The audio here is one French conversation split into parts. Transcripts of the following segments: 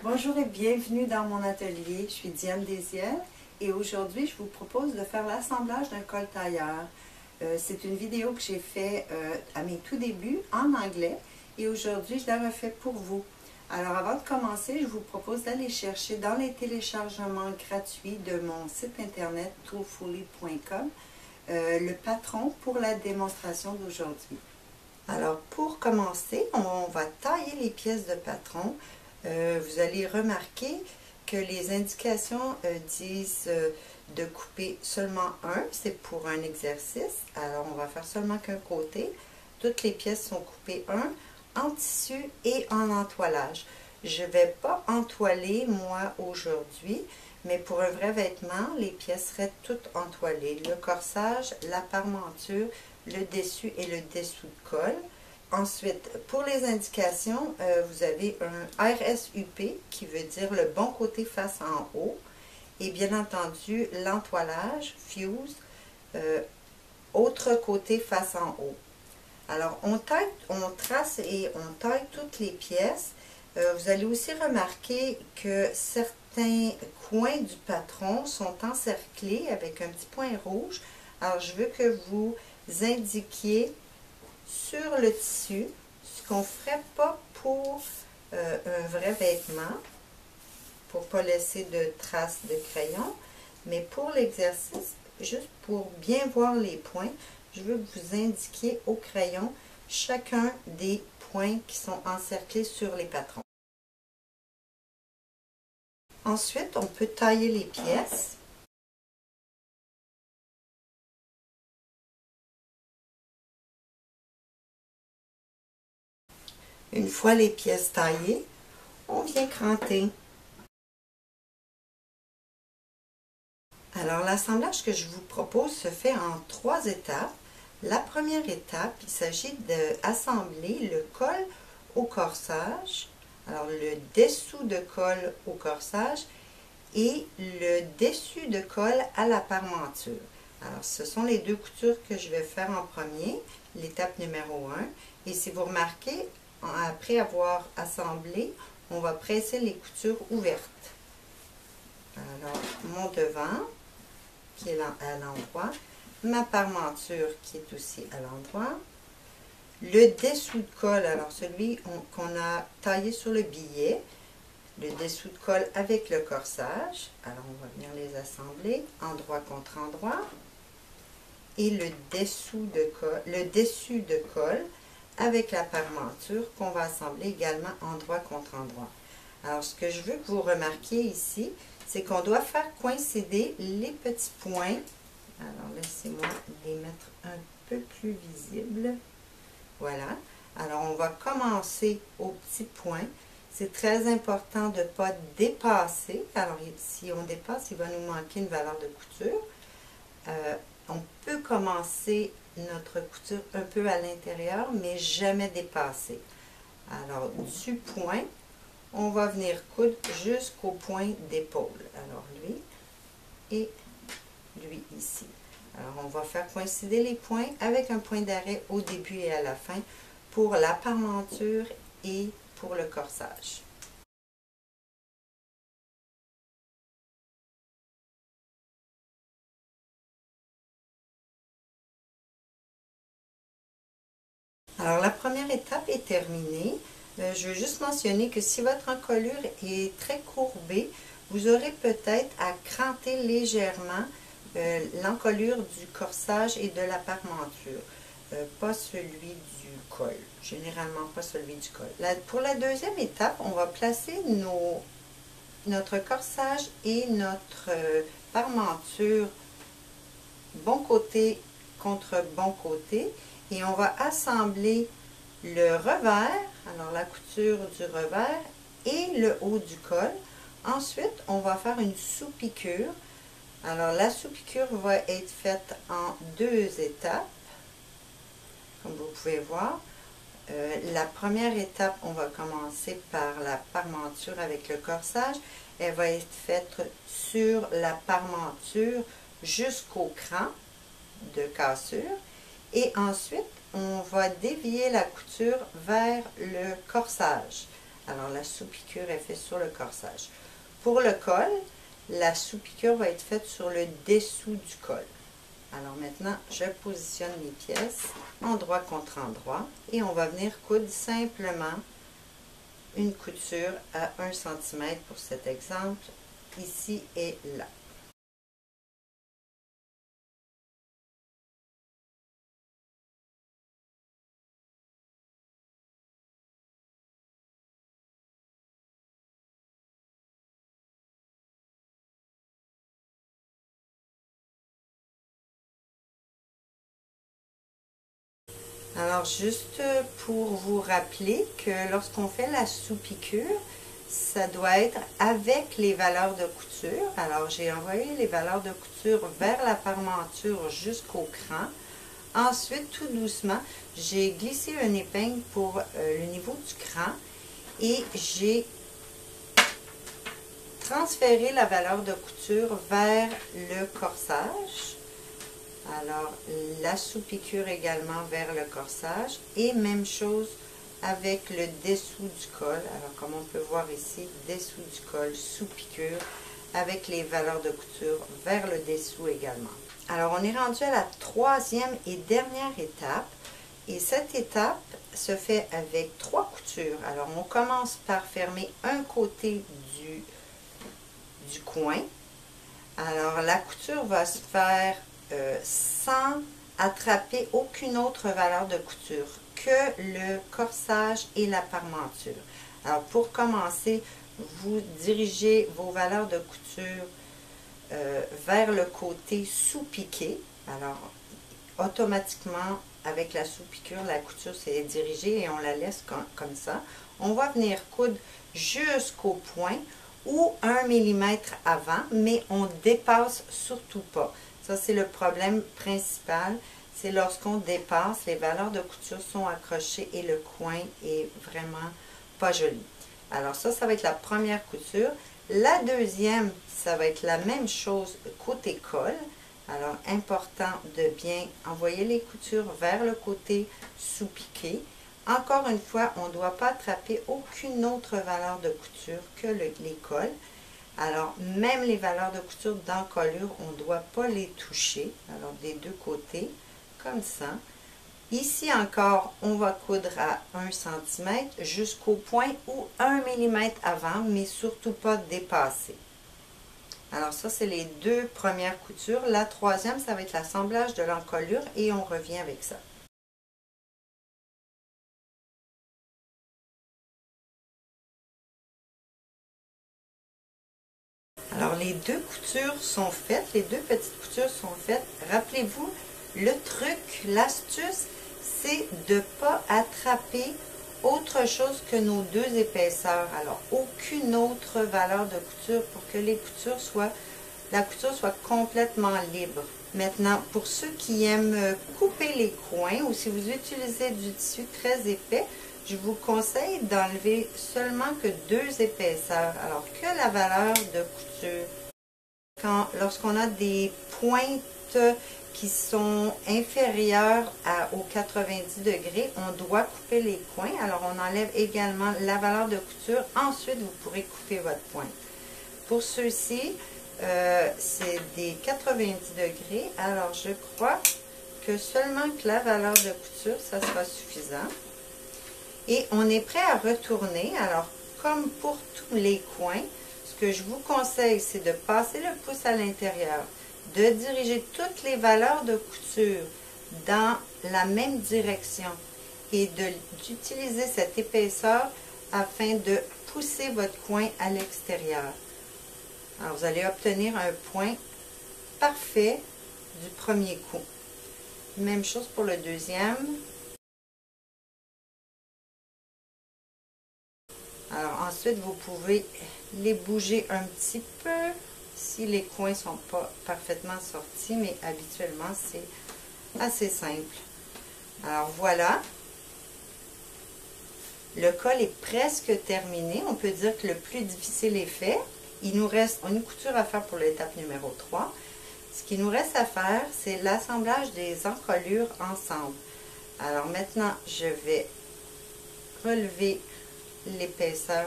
Bonjour et bienvenue dans mon atelier. Je suis Diane Désiel et aujourd'hui je vous propose de faire l'assemblage d'un col tailleur. C'est une vidéo que j'ai faite à mes tout débuts en anglais et aujourd'hui je la refais pour vous. Alors avant de commencer, je vous propose d'aller chercher dans les téléchargements gratuits de mon site internet toolfully.com le patron pour la démonstration d'aujourd'hui. Alors pour commencer, on va tailler les pièces de patron. Vous allez remarquer que les indications disent de couper seulement un, c'est pour un exercice. Alors on va faire seulement qu'un côté. Toutes les pièces sont coupées un en tissu et en entoilage. Je ne vais pas entoiler moi aujourd'hui, mais pour un vrai vêtement, les pièces seraient toutes entoilées. Le corsage, la parmenture, le dessus et le dessous de col. Ensuite, pour les indications, vous avez un RSUP qui veut dire le bon côté face en haut et bien entendu l'entoilage, fuse, autre côté face en haut. Alors, on trace et on taille toutes les pièces. Vous allez aussi remarquer que certains coins du patron sont encerclés avec un petit point rouge. Alors, je veux que vous indiquiez sur le tissu, ce qu'on ne ferait pas pour un vrai vêtement, pour ne pas laisser de traces de crayon, mais pour l'exercice, juste pour bien voir les points, je veux que vous indiquiez au crayon chacun des points qui sont encerclés sur les patrons. Ensuite, on peut tailler les pièces. Une fois les pièces taillées, on vient cranter. Alors, l'assemblage que je vous propose se fait en 3 étapes. La première étape, il s'agit d'assembler le col au corsage, alors le dessous de col au corsage et le dessus de col à la parmenture. Alors, ce sont les 2 coutures que je vais faire en premier, l'étape numéro 1. Et si vous remarquez, après avoir assemblé, on va presser les coutures ouvertes. Alors, mon devant, qui est à l'endroit, ma parmenture qui est aussi à l'endroit, le dessous de col, alors celui qu'on a taillé sur le billet, le dessous de col avec le corsage, alors on va venir les assembler endroit contre endroit, et le dessus de col avec la parmenture qu'on va assembler également endroit contre endroit. Alors ce que je veux que vous remarquiez ici, c'est qu'on doit faire coïncider les petits points. Alors, laissez-moi les mettre un peu plus visibles. Voilà. Alors, on va commencer au petit point. C'est très important de ne pas dépasser. Alors, si on dépasse, il va nous manquer une valeur de couture. On peut commencer notre couture un peu à l'intérieur, mais jamais dépasser. Alors, du point, on va venir coudre jusqu'au point d'épaule. Alors, lui et lui ici. Alors, on va faire coïncider les points avec un point d'arrêt au début et à la fin pour la parmenture et pour le corsage. Alors, la première étape est terminée. Je veux juste mentionner que si votre encolure est très courbée, vous aurez peut-être à cranter légèrement l'encolure du corsage et de la parmenture, pas celui du col, généralement pas celui du col. Pour la deuxième étape, on va placer notre corsage et notre parmenture bon côté contre bon côté et on va assembler le revers, alors la couture du revers et le haut du col. Ensuite, on va faire une sous-piqûre. Alors, la sous-piqûre va être faite en 2 étapes, comme vous pouvez voir. La première étape, on va commencer par la parmenture avec le corsage. Elle va être faite sur la parmenture jusqu'au cran de cassure. Et ensuite, on va dévier la couture vers le corsage. Alors la sous-piqûre est faite sur le corsage. Pour le col, la sous-piqûre va être faite sur le dessous du col. Alors maintenant, je positionne les pièces endroit contre endroit et on va venir coudre simplement une couture à 1 cm pour cet exemple, ici et là. Alors, juste pour vous rappeler que lorsqu'on fait la sous-piqûre, ça doit être avec les valeurs de couture. Alors, j'ai envoyé les valeurs de couture vers la parmenture jusqu'au cran. Ensuite, tout doucement, j'ai glissé une épingle pour le niveau du cran et j'ai transféré la valeur de couture vers le corsage. Alors, la sous-piqûre également vers le corsage. Et même chose avec le dessous du col. Alors, comme on peut voir ici, dessous du col, sous-piqûre, avec les valeurs de couture vers le dessous également. Alors, on est rendu à la troisième et dernière étape. Et cette étape se fait avec 3 coutures. Alors, on commence par fermer un côté du coin. Alors, la couture va se faire sans attraper aucune autre valeur de couture que le corsage et la parmenture. Alors, pour commencer, vous dirigez vos valeurs de couture vers le côté sous-piqué. Alors, automatiquement, avec la sous-piqûre, la couture s'est dirigée et on la laisse comme ça. On va venir coudre jusqu'au point ou 1 mm avant, mais on ne dépasse surtout pas. Ça, c'est le problème principal. C'est lorsqu'on dépasse, les valeurs de couture sont accrochées et le coin est vraiment pas joli. Alors ça, ça va être la première couture. La deuxième, ça va être la même chose côté col. Alors, important de bien envoyer les coutures vers le côté sous-piqué. Encore une fois, on ne doit pas attraper aucune autre valeur de couture que les cols. Alors, même les valeurs de couture d'encolure, on ne doit pas les toucher. Alors, des deux côtés, comme ça. Ici encore, on va coudre à 1 cm jusqu'au point ou 1 mm avant, mais surtout pas dépasser. Alors, ça, c'est les 2 premières coutures. La troisième, ça va être l'assemblage de l'encolure et on revient avec ça. Alors, les 2 coutures sont faites, les 2 petites coutures sont faites. Rappelez-vous, le truc, l'astuce, c'est de ne pas attraper autre chose que nos 2 épaisseurs. Alors, aucune autre valeur de couture pour que la couture soit complètement libre. Maintenant, pour ceux qui aiment couper les coins ou si vous utilisez du tissu très épais, je vous conseille d'enlever seulement que 2 épaisseurs, alors que la valeur de couture. Lorsqu'on a des pointes qui sont inférieures aux 90 degrés, on doit couper les coins. Alors, on enlève également la valeur de couture. Ensuite, vous pourrez couper votre pointe. Pour ceux-ci, c'est des 90 degrés. Alors, je crois que seulement que la valeur de couture, ça sera suffisant. Et on est prêt à retourner. Alors, comme pour tous les coins, ce que je vous conseille, c'est de passer le pouce à l'intérieur, de diriger toutes les valeurs de couture dans la même direction et d'utiliser cette épaisseur afin de pousser votre coin à l'extérieur. Alors, vous allez obtenir un point parfait du premier coup. Même chose pour le deuxième. Alors, ensuite, vous pouvez les bouger un petit peu si les coins ne sont pas parfaitement sortis, mais habituellement, c'est assez simple. Alors, voilà. Le col est presque terminé. On peut dire que le plus difficile est fait. Il nous reste une couture à faire pour l'étape numéro 3. Ce qui nous reste à faire, c'est l'assemblage des encolures ensemble. Alors maintenant, je vais relever l'épaisseur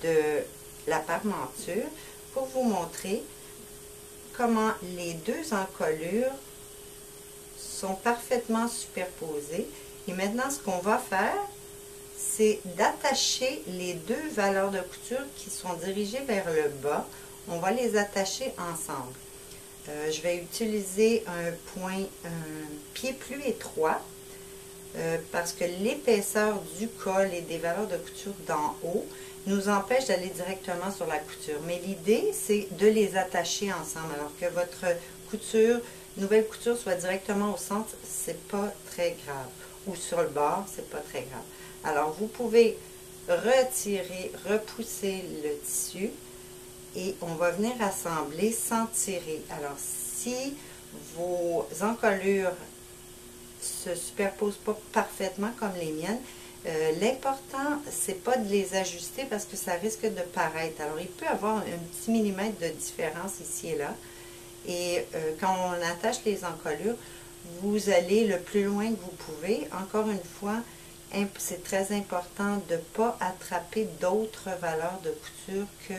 de la parmenture pour vous montrer comment les deux encolures sont parfaitement superposées. Et maintenant, ce qu'on va faire, c'est d'attacher les deux valeurs de couture qui sont dirigées vers le bas. On va les attacher ensemble. Je vais utiliser un pied plus étroit parce que l'épaisseur du col et des valeurs de couture d'en haut nous empêche d'aller directement sur la couture. Mais l'idée, c'est de les attacher ensemble. Alors que votre nouvelle couture soit directement au centre, c'est pas très grave. Ou sur le bord, c'est pas très grave. Alors, vous pouvez retirer, repousser le tissu et on va venir assembler sans tirer. Alors, si vos encolures se superposent pas parfaitement comme les miennes, l'important, c'est pas de les ajuster parce que ça risque de paraître. Alors, il peut y avoir un petit millimètre de différence ici et là. Et quand on attache les encolures, vous allez le plus loin que vous pouvez. Encore une fois, c'est très important de ne pas attraper d'autres valeurs de couture que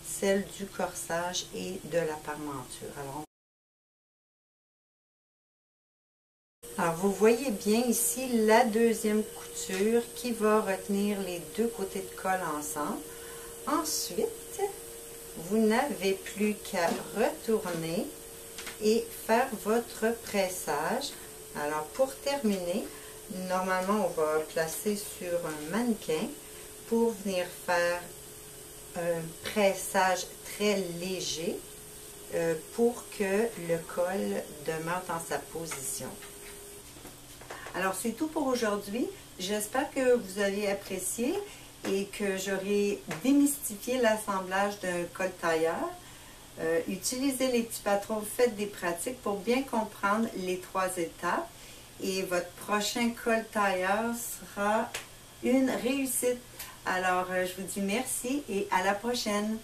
celles du corsage et de la parmenture. Alors, vous voyez bien ici la deuxième couture qui va retenir les deux côtés de colle ensemble. Ensuite, vous n'avez plus qu'à retourner et faire votre pressage. Alors, pour terminer, normalement, on va placer sur un mannequin pour venir faire un pressage très léger pour que le col demeure dans sa position. Alors, c'est tout pour aujourd'hui. J'espère que vous avez apprécié et que j'aurai démystifié l'assemblage d'un col tailleur. Utilisez les petits patrons, faites des pratiques pour bien comprendre les 3 étapes et votre prochain col tailleur sera une réussite. Alors, je vous dis merci et à la prochaine.